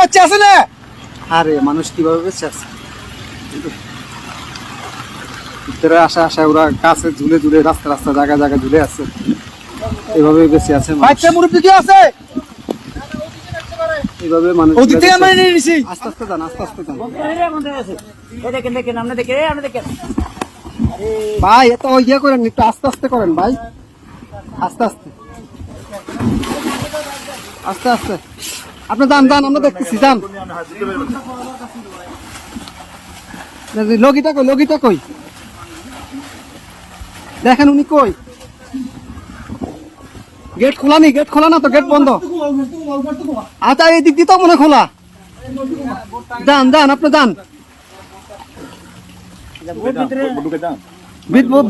বাচ্চা আছে না? আরে মানুষ কিভাবে বেঁচে আছে ভিতরে আসা ওরা কাছে ঝুলে ঝুলে রাস্তা জায়গা ঝুলে আছে এভাবে বেঁচে আছে বাচ্চা মুরব্বি কি আছে? এইভাবে মানুষ ওদিক থেকে আমরা নিয়ে নিছি। আস্তে আস্তে যান ভাই এত ইয়ে করেন একটু আস্তে করেন ভাই আস্তে আপনি যান আমরা দেখতেছি যান লগিটা কই দেখেন উনি কই গেট খোলা না তো গেট বন্ধ আচ্ছা এই দিক দিয়ে তো মনে খোলা যান আপনি যান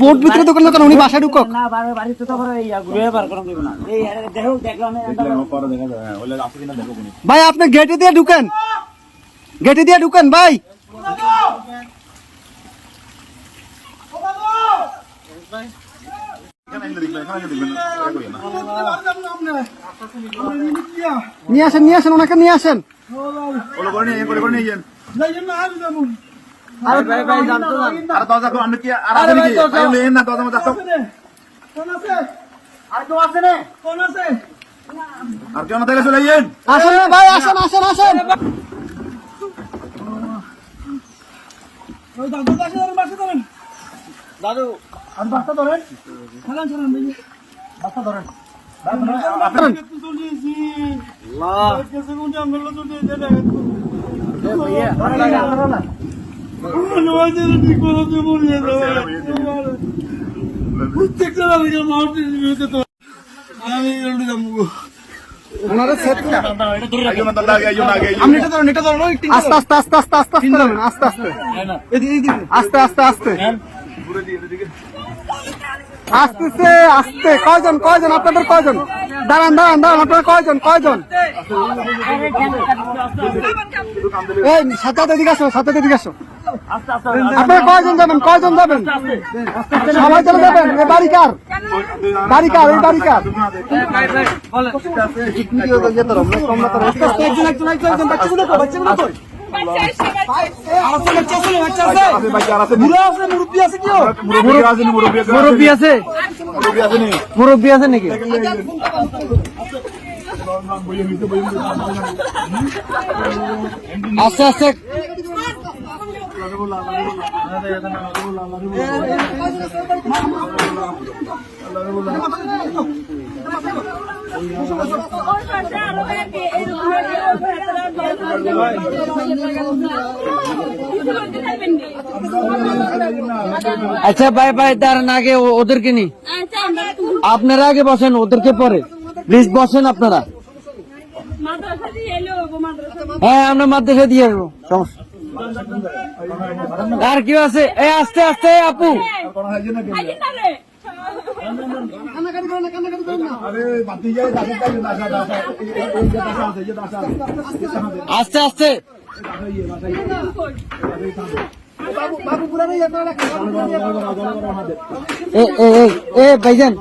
বোট ভিতরে দোকান উনি বাসায় ঢুকক ভাই আপনি গেটে দিয়ে ঢুকেন ভাই নিয়ে আসেন ওনাকে নিয়ে আসেন দাদু আর বাচ্চা ধরেন বাচ্চা ধরেন আস্তে কয়জন আপনাদের কয়জন দাঁড়ান আপনারা কয়জন এই সাথে এদিকে আসো আপনারা কয়জন যাবেন সবাই চলে যাবেন এই বাড়িকার মুরব্বী আছে নাকি আস্তে আচ্ছা ভাই দাঁড়ান আগে ওদেরকে নি আপনারা আগে বসেন ওদেরকে পরে প্লিজ বসেন আপনারা হ্যাঁ আমরা মাদ্রাসা দিয়ে আসবো সমস্যা আর কি আছে এই আস্তে আপু আস্তে ভাইজান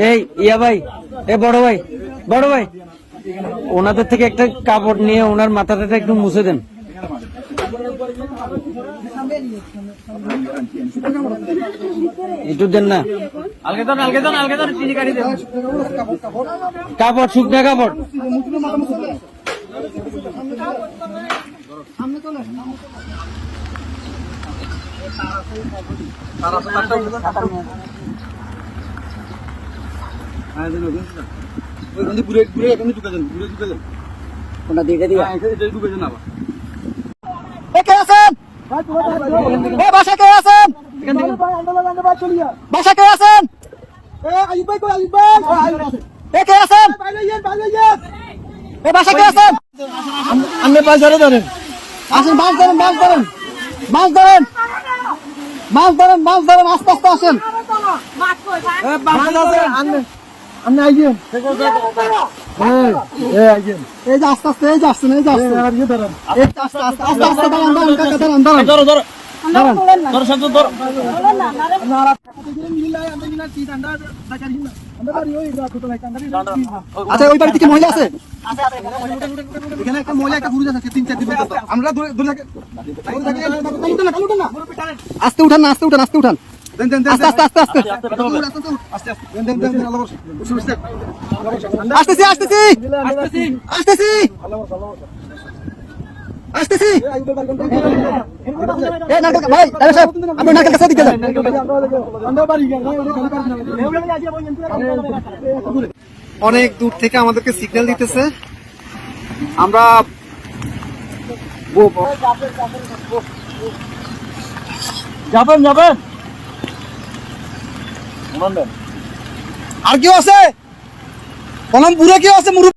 এই ইয়া ভাই বড় ভাই ওনাদের থেকে একটা কাপড় নিয়ে ওনার মাথাটা একটু মুছে দেন একটু দেন না কাপড় শুকনা কাপড় বাসা কে আছেন আপনি মাছ ধরেন আসেন মাছ ধরেন আস্তে আসেন আপনি আইছেন এই যে আস্তে আসছেন তোর সাথে তোর আচ্ছা ওই বাড়িতে কি মহিলা আছে? এখানে একটা মহিলা একটা পুরুষ আছে 3-4 দিন পর্যন্ত। আমরা দূরে থাকি। আস্তে উঠান না, আস্তে উঠান, আস্তে উঠান। আস্তে আস্তে আস্তে আস্তে আসতেছি আসতেছি আসতেছি আসতেছি এই নাটক ভাই আরে সাহেব আপনি নাটক কাছে দিকে যান অনেক দূর থেকে আমাদেরকে সিগন্যাল দিতেছে আমরা যাবেন যাবেন আর কেউ আছে কলম পুরো কেউ আছে